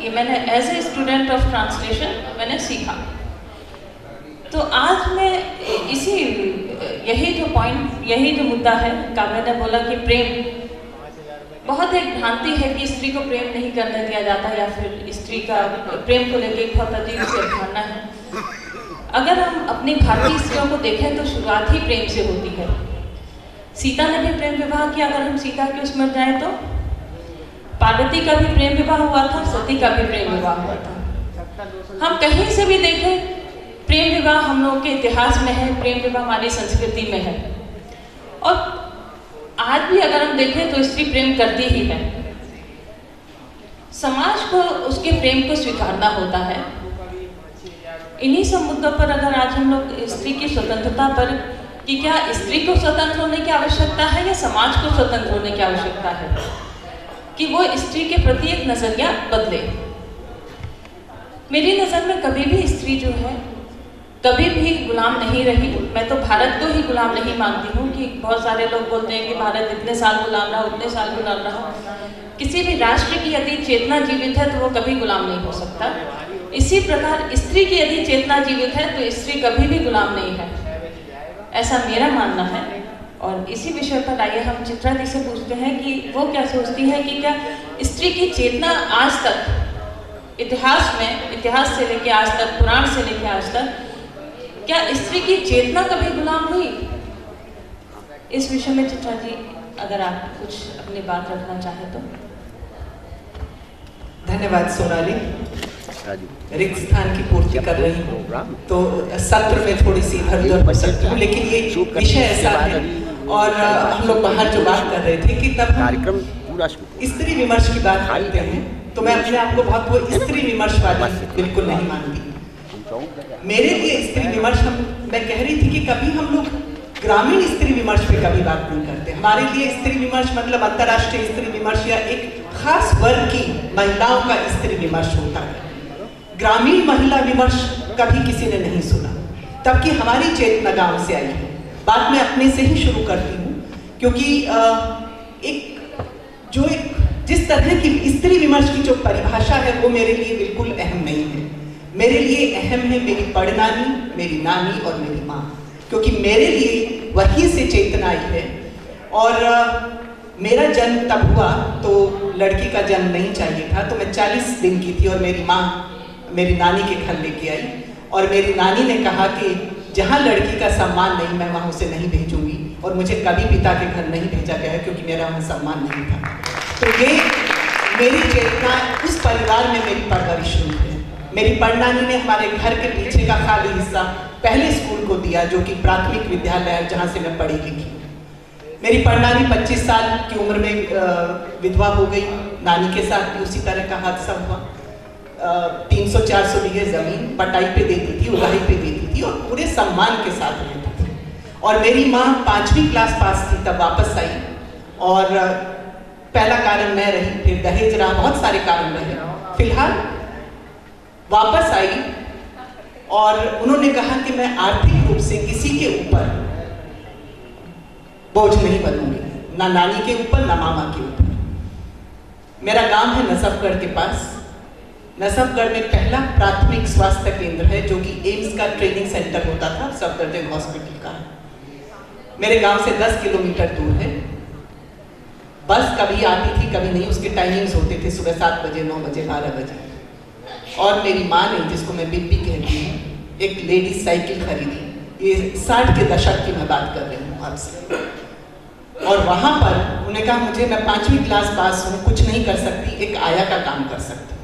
ये मैंने as a student of translation मैंने सीखा। तो आज मैं यही जो मुद्दा है, काव्या ने बोला कि प्रेम, बहुत एक भ्रांति है कि स्त्री को प्रेम नहीं करने दिया जाता, या फिर स्त्री का प्रेम को लेकर एक बहुत अजीब सी अवधारणा है। अगर हम अपनी भारतीय स्त्रियों को देखें तो शुरुआत ही प्रेम से होती है। सीता ने भी प्रेम विवाह किया, अगर हम सीता के उसमें जाएं तो पार्वती का भी प्रेम विवाह हुआ था, सती का भी प्रेम विवाह हुआ था। हम कहीं से भी देखें प्रेम विवाह हम लोगों के इतिहास में है, प्रेम विवाह हमारी संस्कृति में है। और आज भी अगर हम देखें तो स्त्री प्रेम करती ही है। समाज को उसके प्रेम को स्वीकारना होता है। इन्हीं सब मुद्दों पर अगर आज हम लोग स्त्री की स्वतंत्रता पर, कि क्या स्त्री को स्वतंत्र होने की आवश्यकता है या समाज को स्वतंत्र होने की आवश्यकता है, कि वो स्त्री के प्रति एक नजरिया बदले। मेरी नज़र में कभी भी स्त्री जो है कभी भी गुलाम नहीं रही। मैं तो भारत को ही गुलाम नहीं मानती हूँ, कि बहुत सारे लोग बोलते हैं कि भारत इतने साल गुलाम रहा, उतने साल गुलाम रहा। किसी भी राष्ट्र की यदि चेतना जीवित है तो वो कभी गुलाम नहीं हो सकता। इसी प्रकार स्त्री की यदि चेतना जीवित है तो स्त्री कभी भी गुलाम नहीं है, ऐसा मेरा मानना है। और इसी विषय पर आइए हम चित्रा जी से पूछते हैं कि वो क्या सोचती है कि क्या स्त्री की चेतना आज तक इतिहास से लेकर आज तक, पुराण से लेकर आज तक, क्या स्त्री की चेतना कभी गुलाम हुई? इस विषय में चित्रा जी अगर आप कुछ अपनी बात रखना चाहें तो। धन्यवाद सोनाली। रिक्त स्थान की पूर्ति कर रही हूँ तो सत्र में थोड़ी सी इधर-उधर हो सकती हूँ, लेकिन ये विषय ऐसा है। और हम लोग बाहर जो बात कर रहे थे कि तब कार्यक्रम स्त्री विमर्श की बात करते हैं, तो मैं अपने आप को बहुत वो स्त्री विमर्शवादी बिल्कुल नहीं मानती। मेरे लिए स्त्री विमर्श, मैं कह रही थी कि कभी हम लोग ग्रामीण स्त्री विमर्श पे कभी बात नहीं करते। हमारे लिए स्त्री विमर्श मतलब अंतर्राष्ट्रीय स्त्री विमर्श या एक खास वर्ग की महिलाओं का स्त्री विमर्श होता है। ग्रामीण महिला विमर्श कभी किसी ने नहीं सुना, तब कि हमारी चेतना गांव से आई है। बात मैं अपने से ही शुरू करती हूँ, क्योंकि जिस तरह की स्त्री विमर्श की जो परिभाषा है वो मेरे लिए बिल्कुल अहम नहीं है। मेरे लिए अहम है मेरी पड़नानी, मेरी नानी और मेरी माँ, क्योंकि मेरे लिए वहीं से चेतना आई है। और मेरा जन्म तब हुआ तो लड़की का जन्म नहीं चाहिए था, तो मैं 40 दिन की थी और मेरी माँ मेरी नानी के घर लेके आई और मेरी नानी ने कहा कि जहाँ लड़की का सम्मान नहीं, मैं वहाँ उसे नहीं भेजूंगी। और मुझे कभी पिता के घर नहीं भेजा गया है, क्योंकि मेरा वहाँ सम्मान नहीं था। तो ये मेरी चेतना, उस परिवार में मेरी परवरिश हुई है। मेरी पड़नानी ने हमारे घर के पीछे का खाली हिस्सा पहले स्कूल को दिया, जो कि प्राथमिक विद्यालय जहाँ से मैं पढ़ी लिखी। मेरी पड़नानी 25 साल की उम्र में विधवा हो गई। नानी के साथ भी उसी तरह का हादसा हुआ। 300-400 बीघे जमीन पटाई पे देती थी, उगाही पे देती थी और पूरे सम्मान के साथ रहती थी। और मेरी माँ 5वीं क्लास पास थी तब वापस आई, और पहला कारण मैं रही, फिर दहेज रहा, बहुत सारे कारण रहे। फिलहाल वापस आई और उन्होंने कहा कि मैं आर्थिक रूप से किसी के ऊपर बोझ नहीं बनूंगी, ना नानी के ऊपर ना मामा के ऊपर। मेरा गांव है नसफगढ़ के पास। नसफगढ़ में पहला प्राथमिक स्वास्थ्य केंद्र है, जो कि एम्स का ट्रेनिंग सेंटर होता था, सफदरजंग हॉस्पिटल का है। मेरे गांव से 10 किलोमीटर दूर है। बस कभी आती थी कभी नहीं, उसके टाइमिंग्स होते थे सुबह 7 बजे, 9 बजे, 12 बजे। और मेरी माँ ने, जिसको मैं बिब्बी कहती हूँ, एक लेडीज साइकिल खरीदी। ये 60 के दशक की मैं बात कर रही हूँ आपसे। और वहाँ पर उन्होंने कहा मुझे, मैं 5वीं क्लास पास हूँ, कुछ नहीं कर सकती, एक आया का काम कर सकती हूँ।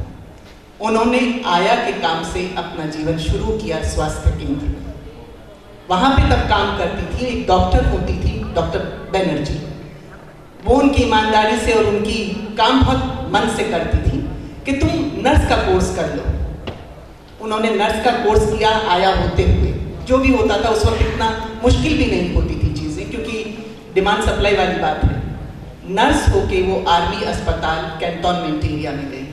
उन्होंने आया के काम से अपना जीवन शुरू किया स्वास्थ्य केंद्र में। वहाँ पे तब काम करती थी एक डॉक्टर होती थी, डॉक्टर बनर्जी। वो उनकी ईमानदारी से और उनकी काम बहुत मन से करती थी कि तुम नर्स का कोर्स कर लो। उन्होंने नर्स का कोर्स किया आया होते हुए। जो भी होता था उस वक्त इतना मुश्किल भी नहीं होती थी चीज़ें, क्योंकि डिमांड सप्लाई वाली बात है। नर्स होके वो आर्मी अस्पताल कैंटोनमेंट इंडिया में गई।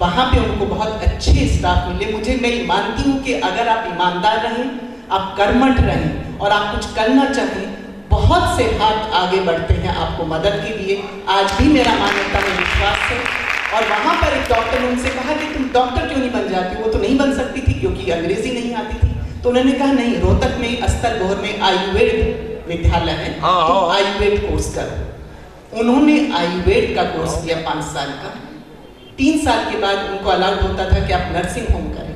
वहाँ पे उनको बहुत अच्छे स्टाफ मिले। मैं मानती हूँ कि अगर आप ईमानदार रहें, आप कर्मठ रहें और आप कुछ करना चाहें, बहुत से हाथ आगे बढ़ते हैं आपको मदद के लिए। आज भी मेरा मान्यता में विश्वास है और वहाँ पर एक डॉक्टर ने उनसे कहा कि तुम डॉक्टर क्यों नहीं बन जाती? वो तो नहीं बन सकती थी क्योंकि अंग्रेजी नहीं आती थी। तो उन्होंने कहा नहीं, रोहतक में अस्तरगोहर में आयुर्वेद विद्यालय है, तो आयुर्वेद कोर्स करो। उन्होंने आयुर्वेद का कोर्स किया 5 साल का। 3 साल के बाद उनको अलाउड होता था कि आप नर्सिंग होम करें।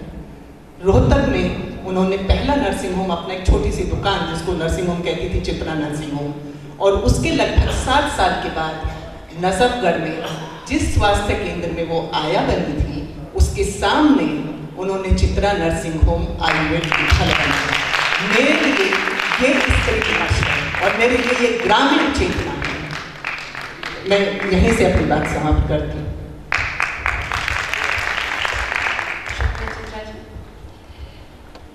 रोहतक में उन्होंने पहला नर्सिंग होम, अपना एक छोटी सी दुकान जिसको नर्सिंग होम कहती थी, चित्रा नर्सिंग होम, और उसके लगभग 7 साल के बाद नजफगढ़ में जिस स्वास्थ्य केंद्र में वो आया बनी थी उसके सामने उन्होंने चित्रा नर्सिंग होम आयुर्वेद विद्यालय बनाया। मेरे लिए ये स्त्री की भाषा है और मेरे लिए ये ग्रामीण चेतना है। मैं यहीं से अपनी बात समाप्त करती हूँ।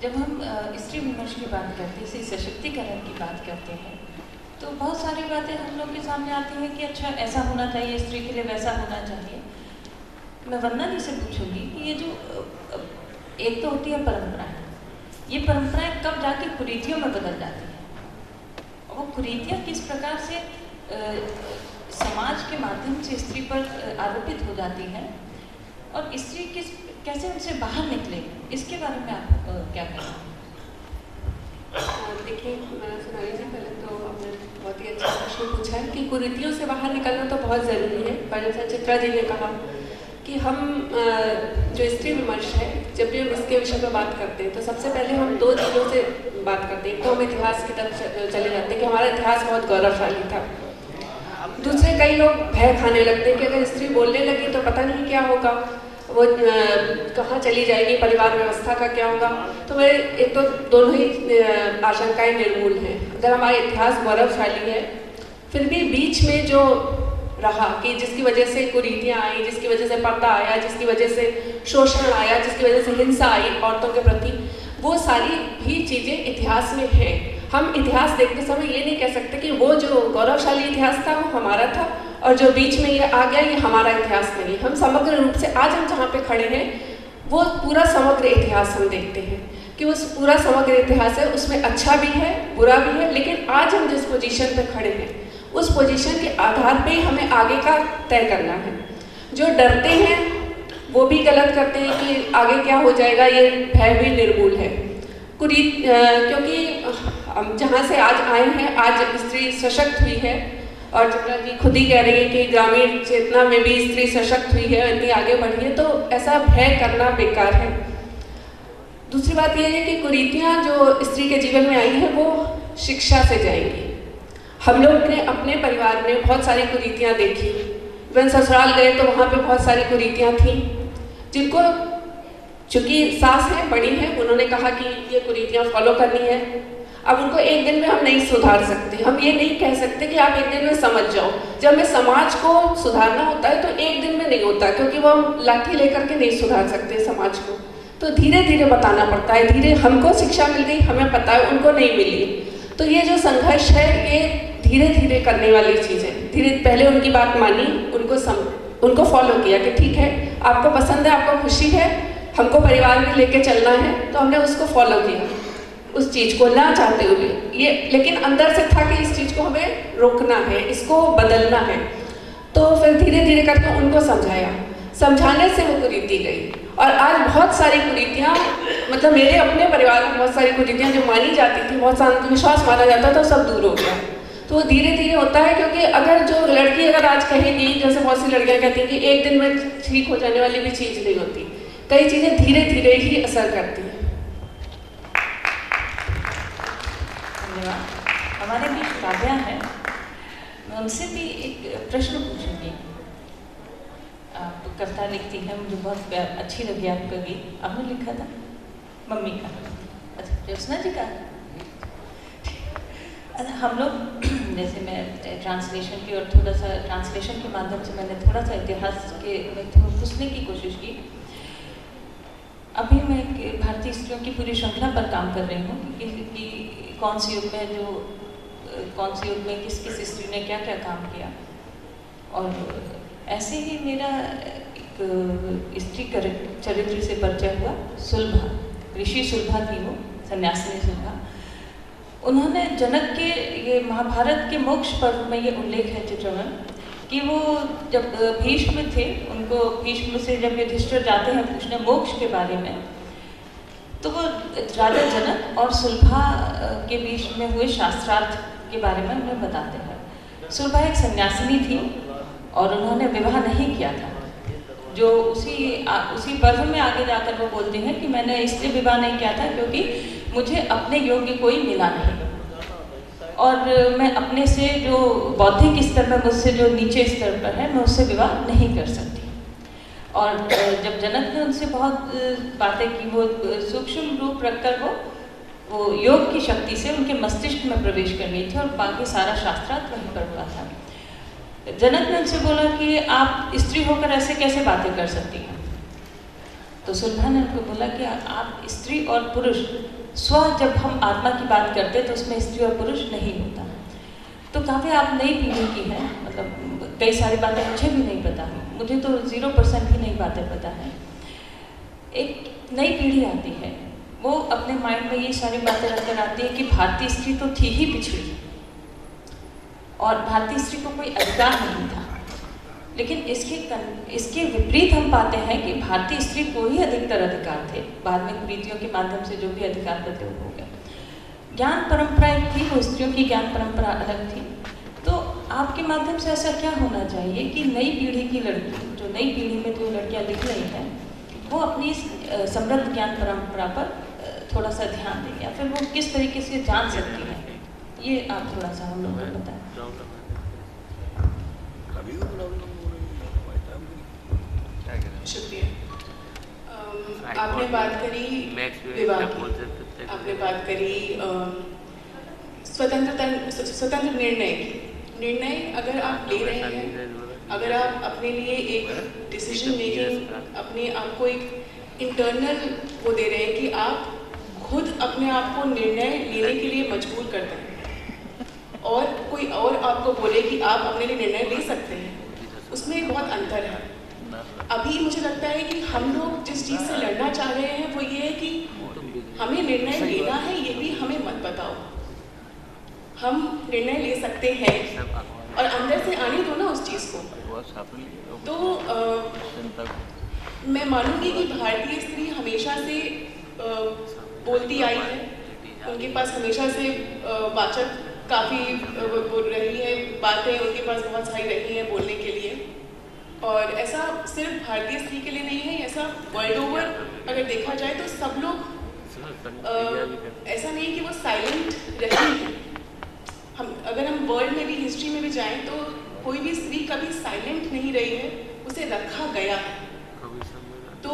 जब हम स्त्री विमर्श की बात करते हैं, सशक्तिकरण की बात करते हैं, तो बहुत सारी बातें हम लोग के सामने आती हैं कि अच्छा ऐसा होना चाहिए, स्त्री के लिए वैसा होना चाहिए। मैं वंदना जी से पूछूंगी कि ये जो एक तो होती है परंपराएं, ये परंपराएं कब जाके कुरीतियों में बदल जाती हैं, और वो कुरीतियाँ किस प्रकार से समाज के माध्यम से स्त्री पर आरोपित हो जाती हैं, और स्त्री कैसे उनसे बाहर निकले, इसके बारे में आप क्या कहेंगे? देखिए सोनाली जी, पहले तो आपने बहुत ही अच्छा प्रश्न पूछा है कि कुरीतियों से बाहर निकलना तो बहुत ज़रूरी है। पर जैसा चित्रा जी ने कहा कि हम जो स्त्री विमर्श है, जब भी हम इसके विषय पर बात करते हैं तो सबसे पहले हम 2 चीज़ों से बात करते हैं। तो हम इतिहास की तरफ चले जाते हैं कि हमारा इतिहास बहुत गौरवशाली था। दूसरे कई लोग भय खाने लगते हैं कि अगर स्त्री बोलने लगी तो पता नहीं क्या होगा, वो कहाँ चली जाएगी, परिवार व्यवस्था का क्या होगा। तो मेरे एक तो दोनों ही आशंकाएं निर्मूल हैं। अगर हमारा इतिहास गौरवशाली है, फिर भी बीच में जो रहा कि जिसकी वजह से कुरीतियाँ आई, जिसकी वजह से पर्दा आया, जिसकी वजह से शोषण आया, जिसकी वजह से हिंसा आई औरतों के प्रति, वो सारी भी चीज़ें इतिहास में हैं। हम इतिहास देखते समय ये नहीं कह सकते कि वो जो गौरवशाली इतिहास था वो हमारा था और जो बीच में ये आ गया ये हमारा इतिहास नहीं। हम समग्र रूप से आज हम जहाँ पे खड़े हैं वो पूरा समग्र इतिहास हम देखते हैं कि उस पूरा समग्र इतिहास है, उसमें अच्छा भी है बुरा भी है, लेकिन आज हम जिस पोजीशन पे खड़े हैं उस पोजीशन के आधार पे हमें आगे का तय करना है। जो डरते हैं वो भी गलत करते हैं कि आगे क्या हो जाएगा, ये भय भी निर्मूल है। क्योंकि हम जहाँ से आज आए हैं, आज स्त्री सशक्त हुई है और चित्रा जी खुद ही कह रही है कि ग्रामीण चेतना में भी स्त्री सशक्त हुई है, इतनी आगे बढ़ी है, तो ऐसा भय करना बेकार है। दूसरी बात यह है कि कुरीतियाँ जो स्त्री के जीवन में आई हैं वो शिक्षा से जाएंगी। हम लोग ने अपने परिवार में बहुत सारी कुरीतियाँ देखी। जब ससुराल गए तो वहाँ पे बहुत सारी कुरीतियाँ थीं जिनको चूँकि सास हैं, बड़ी हैं, उन्होंने कहा कि ये कुरीतियाँ फॉलो करनी है। अब उनको एक दिन में हम नहीं सुधार सकते। हम ये नहीं कह सकते कि आप एक दिन में समझ जाओ। जब हमें समाज को सुधारना होता है तो एक दिन में नहीं होता, क्योंकि वो हम लाठी लेकर के नहीं सुधार सकते समाज को। तो धीरे धीरे बताना पड़ता है। धीरे हमको शिक्षा मिल गई, हमें पता है, उनको नहीं मिली। तो ये जो संघर्ष है ये धीरे धीरे करने वाली चीज़ है। धीरे पहले उनकी बात मानी, उनको फॉलो किया कि ठीक है, आपको पसंद है, आपको खुशी है, हमको परिवार में लेके चलना है, तो हमने उसको फॉलो किया, उस चीज़ को ना चाहते हुए। ये लेकिन अंदर से था कि इस चीज़ को हमें रोकना है, इसको बदलना है। तो फिर धीरे धीरे करके उनको समझाया, समझाने से वो कुरीति गई। और आज बहुत सारी कुरीतियाँ, मतलब मेरे अपने परिवार में बहुत सारी कुरीतियाँ जो मानी जाती थी, बहुत सारा विश्वास माना जाता था, सब दूर हो गया। तो वो धीरे धीरे होता है, क्योंकि अगर जो लड़की अगर आज कहेगी, जैसे बहुत सी लड़कियाँ कहती हैं कि एक दिन में ठीक हो जाने वाली भी चीज़ नहीं होती, कई चीज़ें धीरे धीरे ही असर करती हैं। धन्यवाद। हमारे बीच काव्या है, मैं उनसे भी एक प्रश्न पूछूंगी। आप कविता लिखती हैं, मुझे बहुत अच्छी लगी आपका गीत। आपने लिखा था मम्मी का? अच्छा, ज्योत्सना जी का? हम लोग जैसे मैं ट्रांसलेशन की और थोड़ा सा ट्रांसलेशन के माध्यम से मैंने थोड़ा सा इतिहास के में पूछने की कोशिश की। अभी मैं भारतीय स्त्रियों की पूरी श्रृंखला पर काम कर रही हूँ कि कौन सी युग में किस किस स्त्री ने क्या क्या काम किया। और ऐसे ही मेरा एक स्त्री चरित्र से परिचय हुआ, सुलभा, ऋषि सुलभा थी वो, सन्यासिनी सुलभा। उन्होंने जनक के ये महाभारत के मोक्ष पर्व में ये उल्लेख है चित्रवन कि वो जब भीष्म थे, उनको भीष्म से जब युधिष्ठिर जाते हैं पूछने मोक्ष के बारे में, तो वो राजा जनक और सुलभा के बीच में हुए शास्त्रार्थ के बारे में उन्हें बताते हैं। सुलभा एक सन्यासिनी थी और उन्होंने विवाह नहीं किया था, जो उसी पर्व में आगे जाकर वो बोलते हैं कि मैंने इसलिए विवाह नहीं किया था क्योंकि मुझे अपने योग्य कोई मिला नहीं, और मैं अपने से जो बौद्धिक स्तर में मुझसे जो नीचे स्तर पर है मैं उससे विवाह नहीं कर सकती। और जब जनक ने उनसे बहुत बातें की, वो सूक्ष्म रूप रखकर वो योग की शक्ति से उनके मस्तिष्क में प्रवेश कर गई थी और बाकी सारा शास्त्रार्थ वहीं पर हुआ था। जनक ने उनसे बोला कि आप स्त्री होकर ऐसे कैसे बातें कर सकती हैं? तो सुलभा ने उनको बोला कि आप स्त्री और पुरुष स्व जब हम आत्मा की बात करते तो उसमें स्त्री और पुरुष नहीं होता। तो काफ़ी आप नई पीढ़ी की हैं, मतलब कई सारी बातें मुझे भी नहीं पता, मुझे तो 0% भी नहीं बातें पता है। एक नई पीढ़ी आती है, वो अपने माइंड में ये सारी बातें रखकर आती है कि भारतीय स्त्री तो थी ही पिछड़ी और भारतीय स्त्री को कोई अधिकार नहीं था। लेकिन इसके विपरीत हम पाते हैं कि भारतीय स्त्री को ही अधिकतर अधिकार थे। बाद में कुरीतियों के माध्यम से जो भी अधिकार थे वो हो गया। ज्ञान परंपरा एक थी, वो स्त्रियों की ज्ञान परंपरा अलग थी। तो आपके माध्यम से ऐसा क्या होना चाहिए कि नई पीढ़ी की लड़की, जो नई पीढ़ी में जो लड़कियां लिख रही हैं, वो अपनी समृद्ध ज्ञान परंपरा पर थोड़ा सा ध्यान दें, या फिर वो किस तरीके से जान सकती हैं, ये आप थोड़ा सा हम लोग को बताएं। शुक्रिया। आपने बात करी विवाह की, आपने बात करी स्वतंत्र निर्णय की। निर्णय अगर आप ले रहे हैं, अगर आप अपने लिए एक डिसीजन मेकिंग, अपने आप को एक इंटरनल वो दे रहे हैं कि आप खुद अपने आप को निर्णय लेने के लिए मजबूर कर दें और कोई और आपको बोले कि आप अपने लिए निर्णय ले सकते हैं, उसमें बहुत अंतर है। अभी मुझे लगता है कि हम लोग जिस चीज़ से लड़ना चाह रहे हैं वो ये है कि हमें निर्णय लेना है, ये भी हमें मत बताओ, हम निर्णय ले सकते हैं और अंदर से आने दो ना उस चीज़ को। तो मैं मानूंगी कि भारतीय स्त्री हमेशा से बोलती आई है, उनके पास हमेशा से वाचक काफ़ी बोल रही है, बातें उनके पास बहुत सारी रही हैं बोलने के लिए। और ऐसा सिर्फ भारतीय स्त्री के लिए नहीं है, ऐसा वर्ल्ड ओवर अगर देखा जाए तो सब लोग ऐसा नहीं कि वो साइलेंट रही हैं। अगर हम वर्ल्ड में भी, हिस्ट्री में भी जाएं तो कोई भी स्त्री कभी साइलेंट नहीं रही है, उसे रखा गया है। तो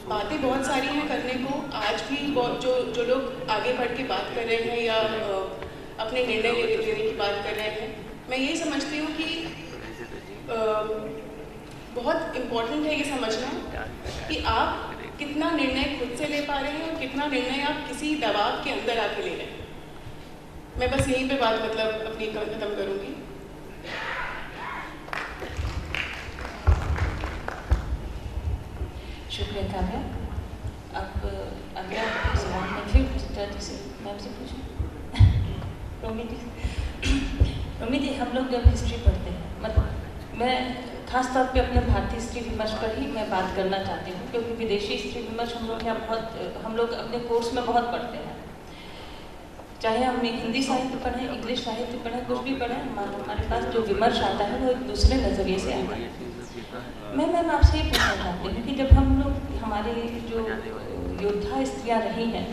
बातें बहुत सारी हैं करने को। आज भी जो लोग आगे बढ़ के बात कर रहे हैं या अपने निर्णय लेने की बात कर रहे हैं, मैं ये समझती हूँ कि बहुत इम्पोर्टेंट है ये समझना कि आप कितना निर्णय खुद से ले पा रहे हैं और कितना निर्णय आप किसी दबाव के अंदर आके ले रहे हैं। मैं बस यहीं पे बात अपनी खत्म करूँगी। शुक्रिया काव्या। अब अगला सवाल मैं फिर चित्रा से मैम से पूछूं। रोमी दी, हम लोग जब हिस्ट्री पढ़ते हैं, मतलब मैं खास तौर पे अपने भारतीय स्त्री विमर्श पर ही मैं बात करना चाहती हूँ, क्योंकि विदेशी स्त्री विमर्श हम लोग अपने कोर्स में बहुत पढ़ते हैं। चाहे हम हिंदी साहित्य पढ़ें, इंग्लिश साहित्य पढ़ें, कुछ भी पढ़ें, हमारे पास जो विमर्श आता है वो एक दूसरे नज़रिए से आता है। मैं आपसे ये पूछना चाहती हूँ कि जब हम लोग, हमारे जो योद्धा स्त्रियाँ रही हैं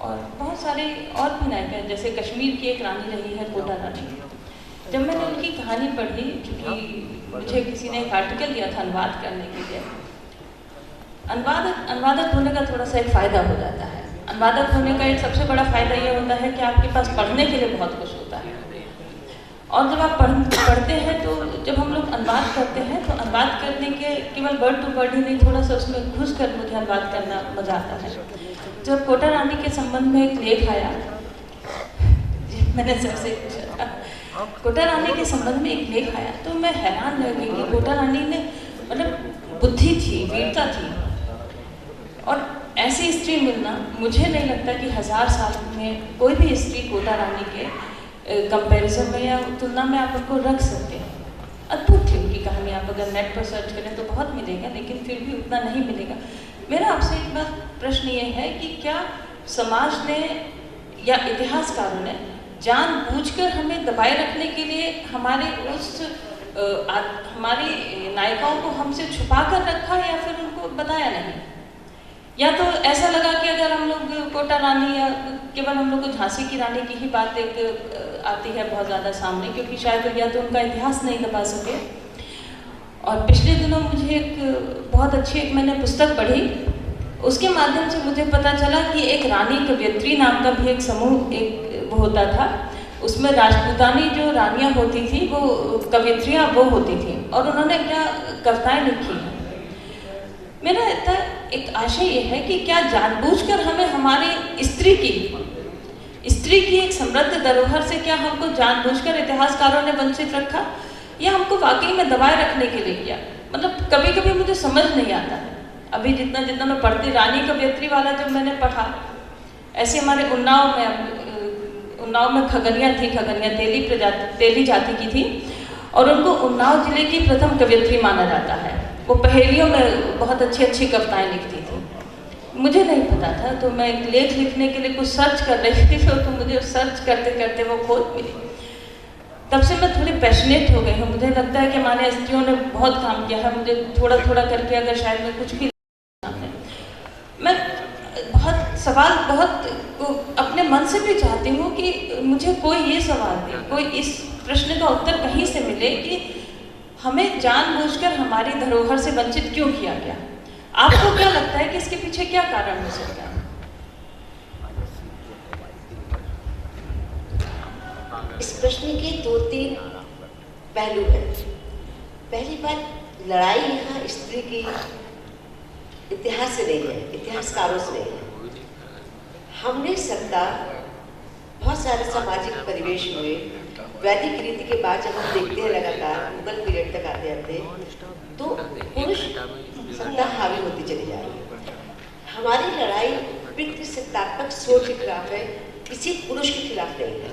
और बहुत सारे और भी नायिका, जैसे कश्मीर की एक रानी रही है कोटा रानी, जब मैंने उनकी कहानी पढ़ी, क्योंकि मुझे किसी ने एक आर्टिकल दिया था अनुवाद करने के लिए, अनुवादक होने का थोड़ा सा एक फ़ायदा हो जाता है। अनुवादक होने का एक सबसे बड़ा फ़ायदा ये होता है कि आपके पास पढ़ने के लिए बहुत कुछ होता है, और जब आप पढ़ते हैं तो जब हम लोग अनुवाद करते हैं तो अनुवाद करने के केवल वर्ड टू वर्ड ही नहीं, थोड़ा सा उसमें घुस कर मुझे अनुवाद करना मज़ा आता है। जब कोटा रानी के संबंध में एक लेख आया, मैंने सबसे पूछा था, कोटा रानी के संबंध में एक लेख आया तो मैं हैरान रह गई कि कोटा रानी ने मतलब बुद्धि थी, वीरता थी, और ऐसी स्त्री मिलना मुझे नहीं लगता कि 1000 साल में कोई भी स्त्री कोटा रानी के कंपैरिजन में या तुलना में आप उनको रख सकते हैं। अद्भुत थी उनकी कहानी। आप अगर नेट पर सर्च करें तो बहुत मिलेगा, लेकिन फिर भी उतना नहीं मिलेगा। मेरा आपसे एक बात प्रश्न ये है कि क्या समाज ने या इतिहासकारों ने जानबूझकर हमें दबाए रखने के लिए हमारी नायिकाओं को हमसे छुपा कर रखा, या फिर उनको बताया नहीं? या तो ऐसा लगा कि अगर हम लोग कोटा रानी या केवल हम लोग को झांसी की रानी की ही बात एक आती है बहुत ज़्यादा सामने, क्योंकि शायद या तो उनका इतिहास नहीं दबा सके। और पिछले दिनों मुझे बहुत अच्छी मैंने पुस्तक पढ़ी, उसके माध्यम से मुझे पता चला कि एक रानी कवयित्री नाम का भी एक समूह वो होता था। उसमें राजपूतानी जो रानियाँ होती थी वो कवयित्रियाँ वो होती थी, और उन्होंने क्या कविताएं लिखी। मेरा एक आशय ये है कि क्या जानबूझकर हमें हमारी स्त्री की एक समृद्ध धरोहर से क्या हमको जानबूझकर इतिहासकारों ने वंचित रखा, या हमको वाकई में दबाए रखने के लिए किया? मतलब कभी कभी मुझे समझ नहीं आता है। अभी जितना मैं पढ़ती, रानी कवयित्री वाला जब मैंने पढ़ा, ऐसे हमारे उन्नाव में खगनिया थी, खगनिया तेली जाति की थी, और उनको उन्नाव जिले की प्रथम कवयित्री माना जाता है। वो पहेलियों में बहुत अच्छी कविताएं लिखती थी। मुझे नहीं पता था, तो मैं एक लेख लिखने के लिए कुछ सर्च कर रही थी, तो मुझे सर्च करते करते वो खोज मिली। तब से मैं थोड़ी पैशनेट हो गई हूँ। मुझे लगता है कि हमारे स्त्रियों ने बहुत काम किया है। मुझे थोड़ा थोड़ा करके अगर शायद मैं कुछ भी मैं बहुत अपने मन से भी चाहती हूँ कि मुझे कोई ये सवाल दे, कोई इस प्रश्न का उत्तर कहीं से मिले कि हमें जानबूझकर हमारी धरोहर से वंचित क्यों किया गया। आपको क्या लगता है कि इसके पीछे क्या कारण हो सकता है? इस प्रश्न के 2-3 पहलू हैं। पहली बात, लड़ाई यहाँ स्त्री की इतिहास से नहीं है, इतिहासकारों से नहीं है। हमने सत्ता बहुत सारे सामाजिक परिवेश हुए, वैदिक रीति के बाद जब हम देखते हैं लगातार मुगल पीरियड तक आते आते, तो पुरुष सत्ता हावी होती चली जा रही है। हमारी लड़ाई पितृसत्तात्मक सोच के खिलाफ है, किसी पुरुष के खिलाफ नहीं है।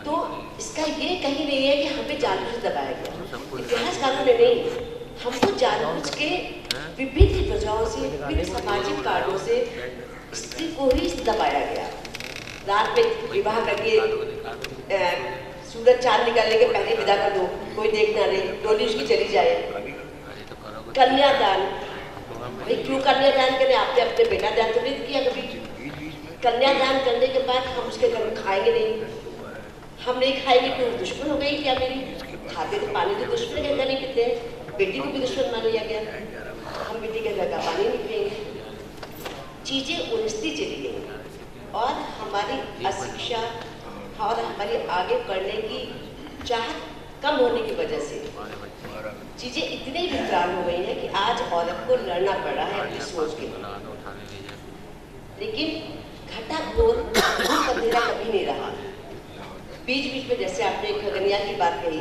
तो इसका ये कहीं नहीं है कि हमें जानबूझ दबाया गया, इतिहासकारों ने नहीं, हमको जानबूझ के विभिन्न वजहों से, विभिन्न सामाजिक कारणों से स्त्री को ही दबाया गया। रात में विवाह करके सूरज चांद निकलने के पहले विदा कर दो, कोई देखना नहीं, डोली उसकी चली जाए। कन्यादान, भाई क्यों कन्यादान करें? आपने अपने बेटा दान तो नहीं किया कभी। कन्यादान करने के बाद हम उसके घर में खाएंगे नहीं, हम नहीं खाएंगे तो दुश्मन हो गई क्या मेरी? खाते तो पानी तो दुश्मन के घर नहीं पीते हैं, बेटी को भी दुश्मन मान लिया गया, हम बेटी के घर का पानी नहीं पिएंगे। चीजें उलझती चली गई और हमारी अशिक्षा और हमारी आगे बढ़ने की चाहत कम होने की वजह से चीजें इतनी विकराल हो गई हैं कि आज औरत को लड़ना पड़ रहा है अपनी सोच के। लेकिन घटा घोर अंधेरा कभी नहीं रहा। बीच बीच में जैसे आपने खगनिया की बात कही,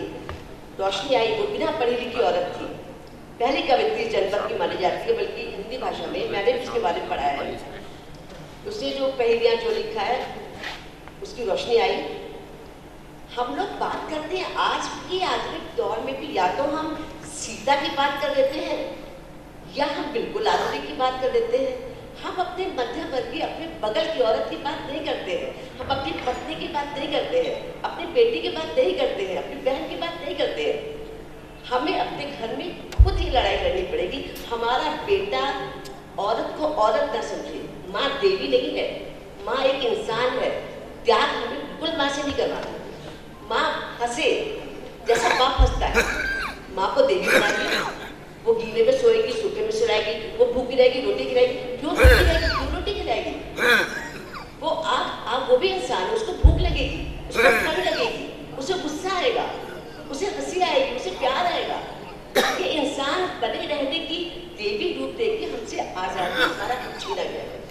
रोशनी आई। वो बिना पढ़ी लिखी औरत थी, पहली कवित्री जनपद की मानी जाती है, बल्कि हिंदी भाषा में मैंने उसके बारे में पढ़ा है। उसने जो पहेलियाँ जो लिखा है उसकी रोशनी आई। हम लोग बात करते हैं आज की आधुनिक दौर में भी, या तो हम सीता की बात कर लेते हैं या हम बिल्कुल आधुनिक की बात कर लेते हैं। हम अपने मध्यम वर्गीय, अपने बगल की औरत की बात नहीं करते हैं, हम अपनी पत्नी की बात नहीं करते हैं, अपनी बेटी की बात नहीं करते हैं, अपनी बहन की बात नहीं करते हैं। हमें अपने घर में खुद ही लड़ाई लड़नी पड़ेगी। हमारा बेटा औरत को औरत ना समझे, माँ देवी नहीं है, माँ एक इंसान है। त्याग हमें बिल्कुल माँ से नहीं करवाना। माँ हंसे जैसा बाप हंसता है, माँ को देवी बनाएगी, वो गीले में सोएगी, सूखे में सुलाएगी, वो भूखी रहेगी, रोटी खिलाएगी। क्यों भूखी रहेगी? क्यों रोटी खिलाएगी? वो आप वो भी इंसान है, उसको भूख लगेगी, उसको ठंड लगेगी, उसे गुस्सा आएगा, उसे हंसी आएगी, उसे प्यार आएगा। ये इंसान बने रहने की देवी रूप देके हमसे आजादी हमारा छीना गया है।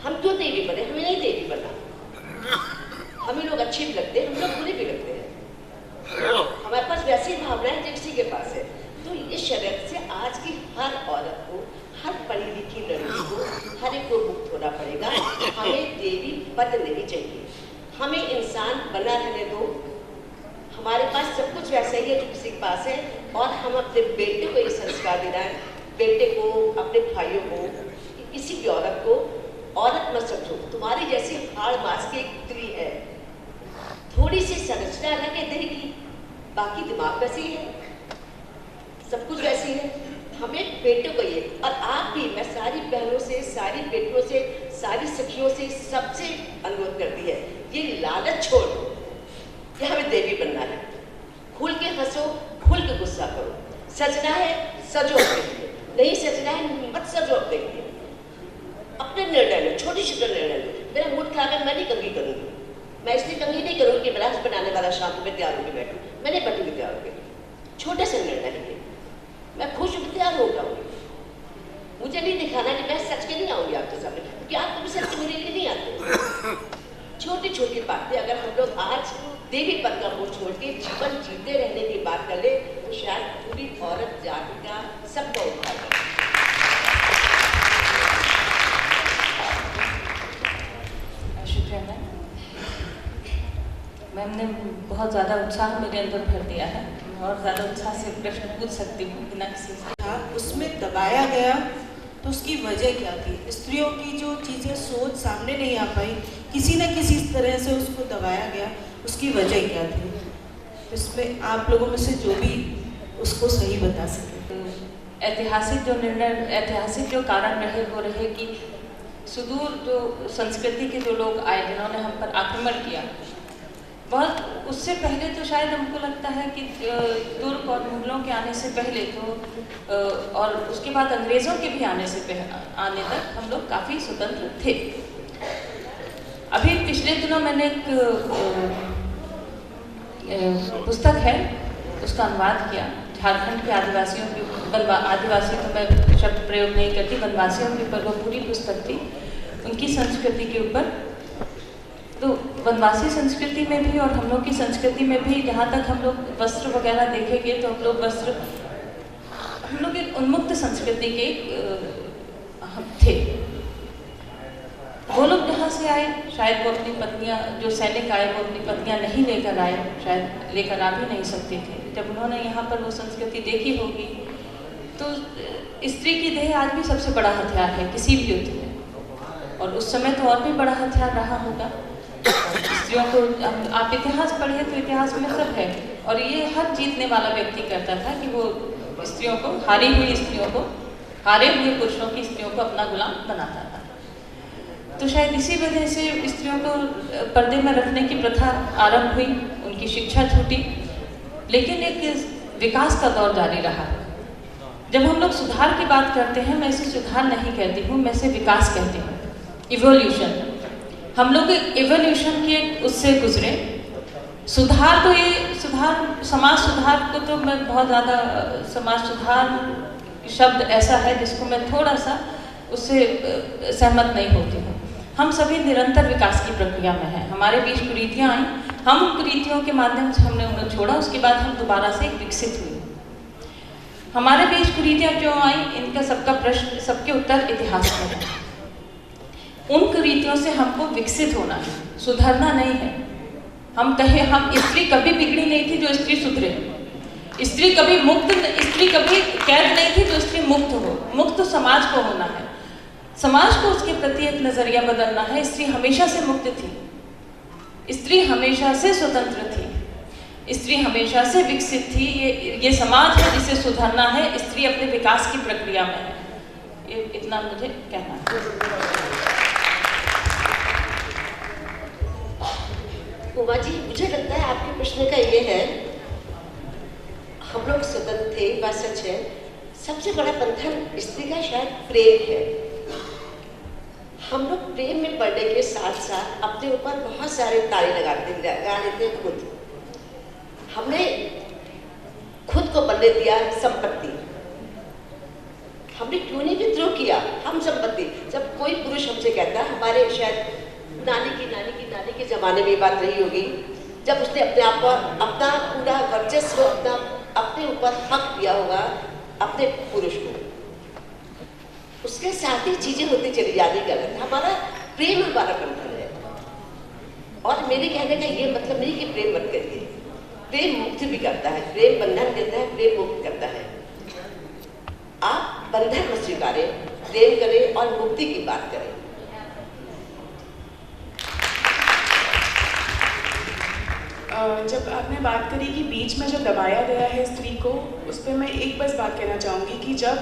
हम क्यों देवी बने? हमें नहीं देवी बना। हमें लोग अच्छे भी लगते हैं, हम लोग बुरे भी लगते हैं, हमारे पास वैसी भावनाएं जिसी के पास है। तो ये शर्त से आज की हर औरत को, हर पढ़ी लिखी लड़की को, हर एक को मुक्त होना पड़ेगा। हमें देवी पद नहीं चाहिए, हमें इंसान बना रहने दो। हमारे पास सब कुछ वैसा ही है जो किसी के पास है, और हम अपने बेटे को ये संस्कार दे रहे हैं, बेटे को, अपने भाइयों को, किसी भी औरत को औरत मत समझो। तुम्हारी जैसी हाड़ मास की एक पुतली है, थोड़ी सी संरचना अलग है देह की, बाकी दिमाग वैसे ही है, सब कुछ वैसे ही है। हमें बेटों को ये, और आप भी, मैं सारी बहनों से, सारी बेटियों से, सारी सखियों से, सबसे अनुरोध करती है, ये लालच छोड़ दो कि हमें देवी बनना है। खुल के हंसो, खुल के गुस्सा करो। सजना है सजो अपने लिए, नहीं सजना है मत सजो अपने लिए। अपने निर्णय लो, छोटी छोटे निर्णय लो। मेरा मूड खराब है, मैं नहीं कंघी करूँगी, मैं इसलिए कंघी नहीं करूँगी कि ब्लाउज बनाने वाला शाम को मैं तैयार होकर बैठूँ, मैं नहीं बैठूँगी तैयार होकर। छोटे से निर्णय लेंगे, मैं खुश होकर तैयार हो जाऊँगी। मुझे नहीं दिखाना कि मैं सच के नहीं आऊँगी आपके सामने, क्योंकि आप कभी सच के मेरे लिए नहीं आते। छोटी छोटी बातें अगर हम लोग आज देवी पद का मुँह छोड़ के जीवन जीते रहने की बात कर ले, तो शायद पूरी औरत जाति का सबका उद्धार करें। शुक्रिया मैम ने बहुत ज़्यादा उत्साह मेरे अंदर भर दिया है, और ज़्यादा उत्साह से प्रश्न पूछ सकती हूँ बिना किसी से। उसमें दबाया गया तो उसकी वजह क्या थी? स्त्रियों की जो चीज़ें सोच सामने नहीं आ पाई, किसी न किसी तरह से उसको दबाया गया, उसकी वजह क्या थी? इसमें आप लोगों में से जो भी उसको सही बता सके। ऐतिहासिक जो निर्णय, ऐतिहासिक जो कारण रहे वो रहे कि सुदूर जो संस्कृति के जो लोग आए जिन्होंने हम पर आक्रमण किया, बहुत उससे पहले तो शायद हमको लगता है कि तुर्क और मुगलों के आने से पहले तो और उसके बाद अंग्रेज़ों के भी आने तक हम लोग काफ़ी स्वतंत्र थे। अभी पिछले दिनों मैंने एक पुस्तक है, उसका अनुवाद किया। झारखंड के आदिवासियों की, आदिवासी तो मैं शब्द प्रयोग नहीं करती, वनवासियों के ऊपर वो पूरी पुस्तक थी, उनकी संस्कृति के ऊपर। तो वनवासी संस्कृति में भी और हम लोग की संस्कृति में भी, जहाँ तक हम लोग वस्त्र वगैरह देखेंगे तो हम लोग एक उन्मुक्त संस्कृति के थे। वो लोग जहाँ से आए, शायद वो अपनी पत्नियाँ, जो सैनिक आए वो अपनी पत्नियाँ नहीं लेकर आए, शायद लेकर आ भी नहीं सकते थे। जब उन्होंने यहाँ पर वो संस्कृति देखी होगी, तो स्त्री की देह आज भी सबसे बड़ा हथियार है किसी भी युद्ध में, और उस समय तो और भी बड़ा हथियार रहा होगा। स्त्रियों को आप इतिहास पढ़िए तो इतिहास में सब है, और ये हर जीतने वाला व्यक्ति करता था कि वो स्त्रियों को, हारी हुई स्त्रियों को, हारे हुए पुरुषों की स्त्रियों को अपना गुलाम बनाता था। तो शायद इसी वजह से स्त्रियों को पर्दे में रखने की प्रथा आरंभ हुई, उनकी शिक्षा छूटी, लेकिन एक विकास का दौर जारी रहा। जब हम लोग सुधार की बात करते हैं, मैं इसे सुधार नहीं कहती हूँ, मैं इसे विकास कहती हूँ, इवोल्यूशन। हम लोग इवोल्यूशन के उससे गुजरे। सुधार तो ये समाज सुधार को तो मैं बहुत ज़्यादा, समाज सुधार शब्द ऐसा है जिसको मैं थोड़ा सा उससे सहमत नहीं होती हूँ। हम सभी निरंतर विकास की प्रक्रिया में हैं। हमारे बीच कुरीतियाँ आई, हम उन कुरीतियों के माध्यम से हमने उन्हें छोड़ा, उसके बाद हम दोबारा से विकसित हुए। हमारे बीच कुरीतियाँ क्यों आई, इनका सबका प्रश्न, सबके उत्तर इतिहास में है। उन कुरीतियों से हमको विकसित होना है, सुधरना नहीं है। हम कहें हम स्त्री कभी बिगड़ी नहीं थी जो स्त्री सुधरे, स्त्री कभी कैद नहीं थी जो स्त्री मुक्त हो। मुक्त समाज को होना है, समाज को उसके प्रति एक नजरिया बदलना है। स्त्री हमेशा से मुक्त थी, स्त्री हमेशा से स्वतंत्र थी, स्त्री हमेशा से विकसित थी। ये समाज है जिसे सुधरना है, स्त्री अपने विकास की प्रक्रिया में है। ये इतना मुझे कहना है। उमा जी, मुझे लगता है आपके प्रश्न का ये है, हम लोग स्वतंत्र थे, बात सच है। सबसे बड़ा बंधन स्त्री का शायद प्रेम है। हम लोग प्रेम में पड़ने के साथ साथ अपने ऊपर बहुत सारे ताले लगा लेते खुद। हमने खुद को बनने दिया संपत्ति। हमने क्यों नहीं विद्रोह किया, हम संपत्ति। जब कोई पुरुष हमसे कहता है, हमारे शायद नानी के ज़माने में बात रही होगी, जब उसने अपने आप पर अपना पूरा वर्चस्व, अपने ऊपर हक दिया होगा अपने पुरुष को, उसके साथ ही चीज़ें होती चली जाती गलत। हमारा प्रेम हमारा बंधन है। और मेरे कहने का ये मतलब नहीं कि प्रेम मत करिए, प्रेम मुक्त भी करता है, प्रेम बंधन देता है, प्रेम मुक्त करता है। आप बंधन मत स्वीकारें, प्रेम करें और मुक्ति की बात करें। जब आपने बात करी कि बीच में जो दबाया गया है स्त्री को, उस पर मैं एक बस बात कहना चाहूँगी कि जब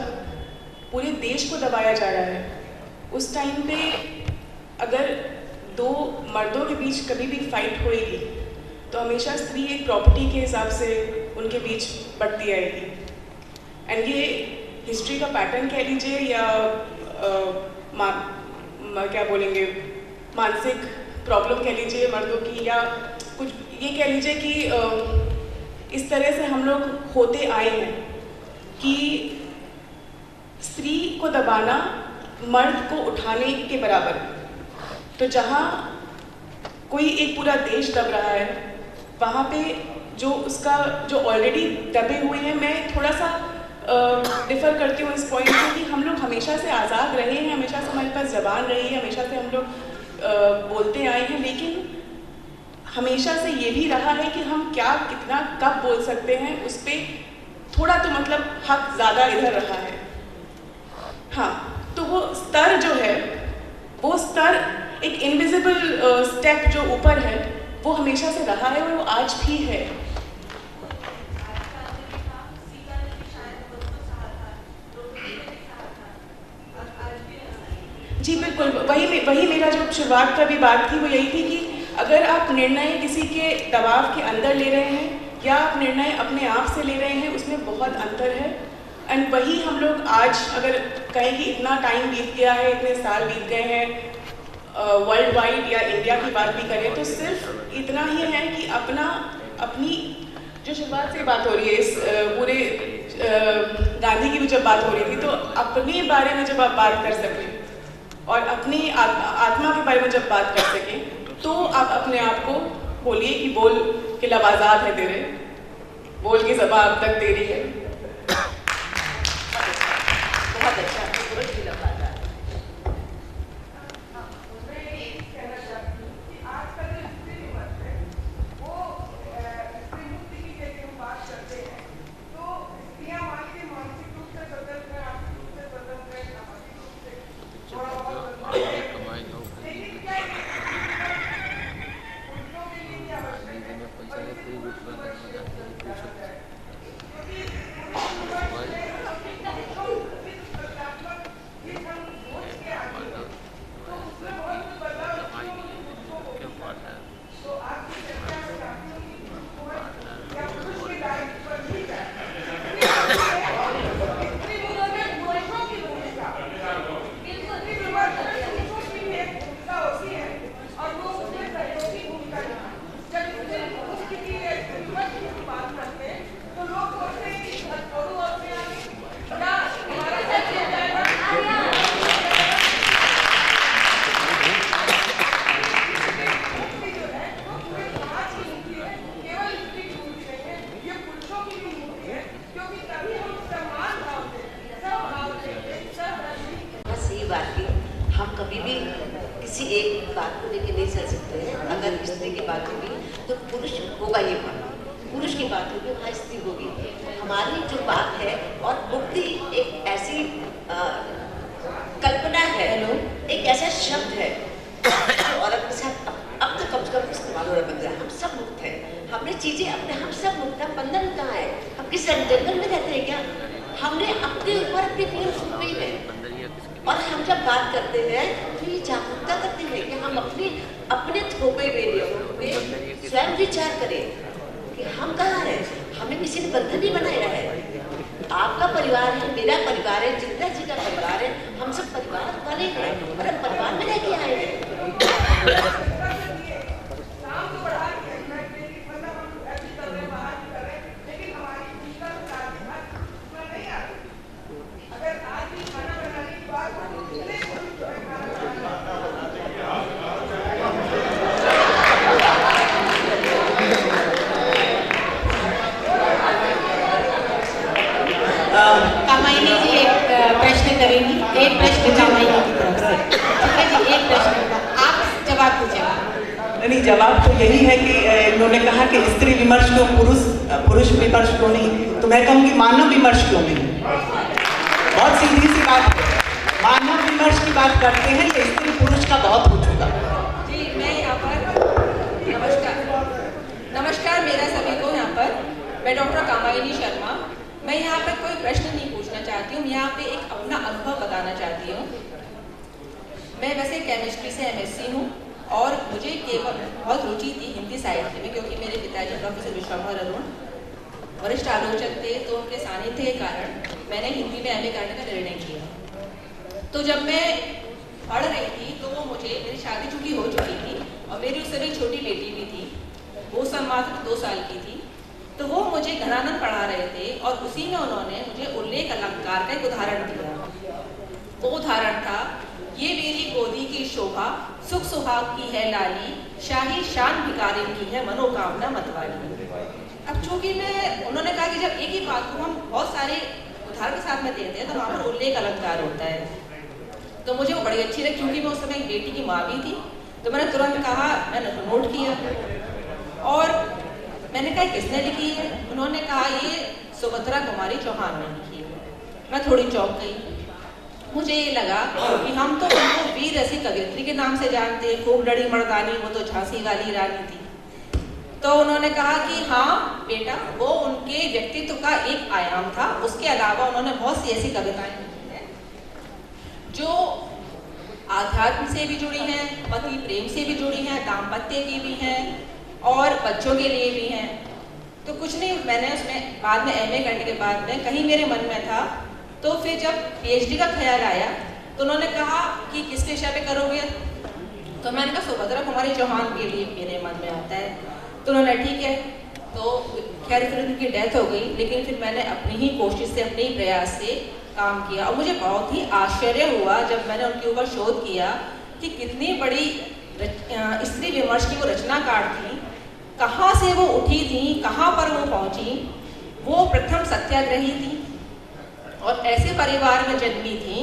पूरे देश को दबाया जा रहा है, उस टाइम पे अगर दो मर्दों के बीच कभी भी फाइट होएगी तो हमेशा स्त्री एक प्रॉपर्टी के हिसाब से उनके बीच बढ़ती आएगी। एंड ये हिस्ट्री का पैटर्न कह लीजिए या क्या बोलेंगे, मानसिक प्रॉब्लम कह लीजिए मर्दों की, या कुछ ये कह लीजिए कि इस तरह से हम लोग होते आए हैं कि स्त्री को दबाना मर्द को उठाने के बराबर। तो जहाँ कोई एक पूरा देश दब रहा है, वहाँ पे जो उसका जो ऑलरेडी दबे हुए हैं, मैं थोड़ा सा डिफ़र करती हूँ इस पॉइंट से कि हम लोग हमेशा से आज़ाद रहे हैं, हमेशा से हमारे पास ज़बान रही है, हमेशा से हम लोग बोलते आए हैं, लेकिन हमेशा से ये भी रहा है कि हम क्या कितना कब बोल सकते हैं, उस पर थोड़ा तो मतलब हक ज़्यादा इधर रहा है। हाँ, तो वो स्तर जो है, वो स्तर एक इनविजिबल स्टेप जो ऊपर है, वो हमेशा से रहा है और वो आज भी है। जी बिल्कुल, वही मेरा जो शुरुआत का भी बात थी वो यही थी कि अगर आप निर्णय किसी के दबाव के अंदर ले रहे हैं या आप निर्णय अपने आप से ले रहे हैं, उसमें बहुत अंतर है। एंड वही हम लोग आज अगर कहें कि इतना टाइम बीत गया है, इतने साल बीत गए हैं, वर्ल्ड वाइड या इंडिया की बात भी करें तो सिर्फ इतना ही है कि अपनी जो शुरुआत से बात हो रही है, इस पूरे गांधी की भी जब बात हो रही थी, तो अपने बारे में जब आप बात कर सकें और अपनी आत्मा के बारे में जब बात कर सकें, तो आप अपने आप को बोलिए कि बोल के लब आज़ाद है तेरे, बोल की ज़बां अब तक तेरी है। बहुत अच्छा, बोल की लब आज़ाद। किसी एक बात को लेकर नहीं चल सकते हैं। अगर स्त्री की बात होगी तो पुरुष होगा ही वहाँ, पुरुष की बात होगी वहाँ स्त्री होगी। हमारी जो बात है और मुक्ति एक ऐसी कल्पना है, एक ऐसा शब्द है जो औरत के साथ अब तो कम से कम इस्तेमाल हो रहा है। हम सब मुक्त हैं, हमने चीजें अपने, हम सब मुक्त हैं। बंधन कहाँ है? हम किस जंगल में रहते हैं क्या? हमने अपने ऊपर अपनी फीलिंग्स हुई है। और हम जब बात करते हैं तो ये जागरूकता करते हैं कि हम अपने थोपे पे स्वयं विचार करें कि हम कहाँ हैं। हमें किसी ने बंधन नहीं बनाया है। आपका परिवार है, मेरा परिवार है, जिंदा जी का परिवार है, हम सब परिवार वाले हैं और हम परिवार में रह के आए हैं। कामायनी जी एक प्रश्न करेंगी, एक प्रश्न कामायनी की तरफ से। ठीक है जी, एक प्रश्न का आप जवाब दीजिएगा। नहीं, जवाब तो यही है कि इन्होंने कहा कि स्त्री विमर्श क्यों, पुरुष विमर्श क्यों नहीं, तो मैं कहूँगी मानव विमर्श क्यों नहीं। बहुत सीधी सी बात है, मानव विमर्श की बात करते हैं तो स्त्री पुरुष का बहुत हो चुका। जी मैं यहाँ पर नमस्कार मेरा सभी को यहाँ पर, मैं डॉक्टर कामायनी शर्मा। मैं यहाँ पर कोई प्रश्न नहीं पूछना चाहती हूँ, यहाँ पे एक अपना अनुभव बताना चाहती हूँ। मैं वैसे केमिस्ट्री से MSc हूँ और मुझे केवल बहुत रुचि थी हिंदी साहित्य में, क्योंकि मेरे पिताजी प्रोफेसर विश्वम्भर अरुण वरिष्ठ आलोचक थे, तो उनके सानिध्य के कारण मैंने हिंदी में MA करने का निर्णय किया। तो जब मैं पढ़ रही थी तो वो मेरी शादी चूँकि हो चुकी थी और मेरी उस समय छोटी बेटी भी थी, वो सब मात्र 2 साल की थी। तो वो मुझे घनानंद पढ़ा रहे थे और उसी में उन्होंने मुझे उल्लेख अलंकार का एक उदाहरण दिया। वो उदाहरण था, ये मेरी गोदी की शोभा सुख सुहाग की है लाली, शाही शान भिखारिन की है मनोकामना मतवाली। अब चूंकि उन्होंने कहा कि जब एक ही बात को हम बहुत सारे उदाहरण के साथ में देते हैं तो वहाँ पर उल्लेख अलंकार होता है। तो मुझे वो बड़ी अच्छी लगी, क्योंकि मैं उस समय एक बेटी की माँ भी थी। तो मैंने तुरंत कहा, मैंने नोट किया और मैंने कहा किसने लिखी है। उन्होंने कहा ये सुभद्रा कुमारी चौहान ने लिखी है। मैं थोड़ी चौंक गई। मुझे ये लगा कि हम तो उनको वीर रसी कवियत्री के नाम से जानते हैं, खूब लड़ी मर्दानी, वो तो झांसी वाली रानी थी। तो उन्होंने कहा कि हाँ बेटा, वो उनके व्यक्तित्व का एक आयाम था, उसके अलावा उन्होंने बहुत सी ऐसी कविताएं लिखी हैं जो आध्यात्म से भी जुड़ी हैं, पति प्रेम से भी जुड़ी हैं, दाम्पत्य की भी हैं और बच्चों के लिए भी हैं। तो कुछ नहीं, मैंने उसमें बाद में MA करने के बाद में कहीं मेरे मन में था। तो फिर जब PhD का ख्याल आया तो उन्होंने कहा कि किस विषय पे करोगे। तो मैंने कहा सुभद्रा कुमारी चौहान के लिए मेरे मन में आता है। तो उन्होंने ठीक है। तो खैर फिर उनकी डेथ हो गई, लेकिन फिर मैंने अपनी ही कोशिश से, अपने ही प्रयास से काम किया और मुझे बहुत ही आश्चर्य हुआ जब मैंने उनके ऊपर शोध किया कि कितनी बड़ी स्त्री विमर्श की वो रचनाकार थी, कहाँ से वो उठी थी, कहाँ पर वो पहुँची। वो प्रथम सत्याग्रही थी और ऐसे परिवार में जन्मी थी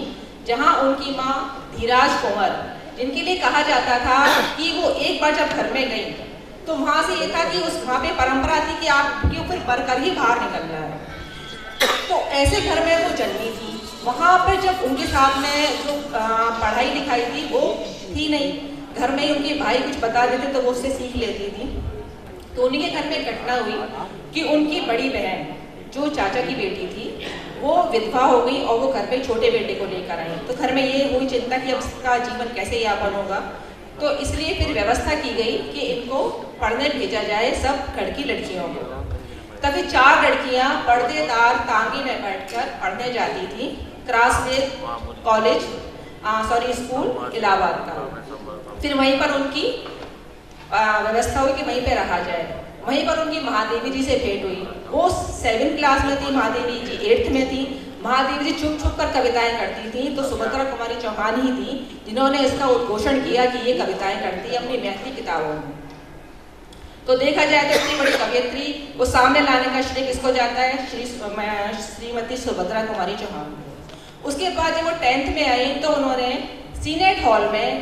जहाँ उनकी माँ धीराज कुंवर, जिनके लिए कहा जाता था कि वो एक बार जब घर में गई तो वहाँ से ये था कि वहाँ पे परंपरा थी कि आपके ऊपर बढ़कर ही बाहर निकलना है। तो ऐसे घर में वो जन्मी थी। वहाँ पर जब उनके साथ में जो पढ़ाई लिखाई थी वो थी नहीं, घर में ही उनके भाई कुछ बता देते तो वो उससे सीख लेती थी। तो उन्हीं के घर में घटना हुई कि उनकी बड़ी बहन जो चाचा की बेटी थी वो विधवा हो गई और वो घर पे छोटे बेटे को लेकर आई। तो घर में ये हुई चिंता कि अब इसका जीवन कैसे यापन होगा। तो इसलिए फिर व्यवस्था की गई कि इनको पढ़ने भेजा जाए, सब लड़की लड़कियों को। तभी 4 लड़कियां पर्देदार तांगे में बैठकर पढ़ने जाती थी क्रासवेद कॉलेज स्कूल इलाहाबाद का। फिर वहीं पर उनकी व्यवस्था हुई कि वहीं पे रहा जाए। वहीं पर उनकी महादेवी जी से भेंट हुई। वो 7th क्लास में थी, महादेवी जी 8th में थी। महादेवी जी छुप छुप कर कविताएं करती थी। तो सुभद्रा कुमारी चौहान ही थी जिन्होंने इसका उद्घोषण किया कि ये कविताएं करती है अपनी मैथिली किताबों में। तो देखा जाए तो इतनी बड़ी कवियत्री को सामने लाने का श्रेय किसको जाता है? श्रीमती सुभद्रा कुमारी चौहान। उसके बाद जब वो 10th में आई तो उन्होंने सीनेट हॉल में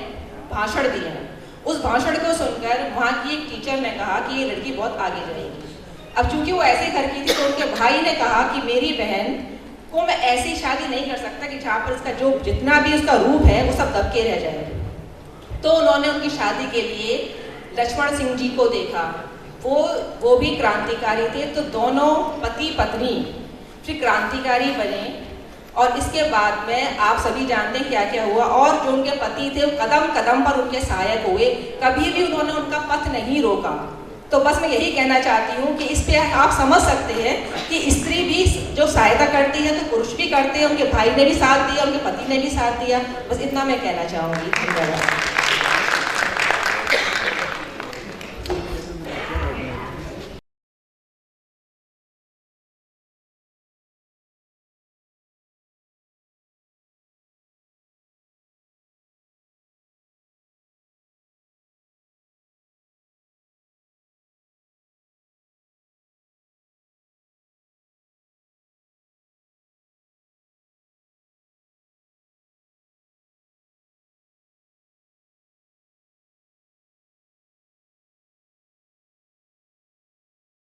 भाषण दिया। उस भाषण को सुनकर वहाँ की एक टीचर ने कहा कि ये लड़की बहुत आगे जाएगी। अब चूंकि वो ऐसे घर की थी तो उनके भाई ने कहा कि मेरी बहन को मैं ऐसी शादी नहीं कर सकता कि जहाँ पर इसका जो जितना भी उसका रूप है वो सब दबके रह जाए। तो उन्होंने उनकी शादी के लिए लक्ष्मण सिंह जी को देखा। वो भी क्रांतिकारी थे। तो दोनों पति पत्नी फिर क्रांतिकारी बने और इसके बाद में आप सभी जानते हैं क्या क्या हुआ। और जो उनके पति थे वो कदम कदम पर उनके सहायक हुए, कभी भी उन्होंने उनका पथ नहीं रोका। तो बस मैं यही कहना चाहती हूँ कि इस पे आप समझ सकते हैं कि स्त्री भी जो सहायता करती है तो पुरुष भी करते हैं। उनके भाई ने भी साथ दिया, उनके पति ने भी साथ दिया। बस इतना मैं कहना चाहूँगी। धन्यवाद।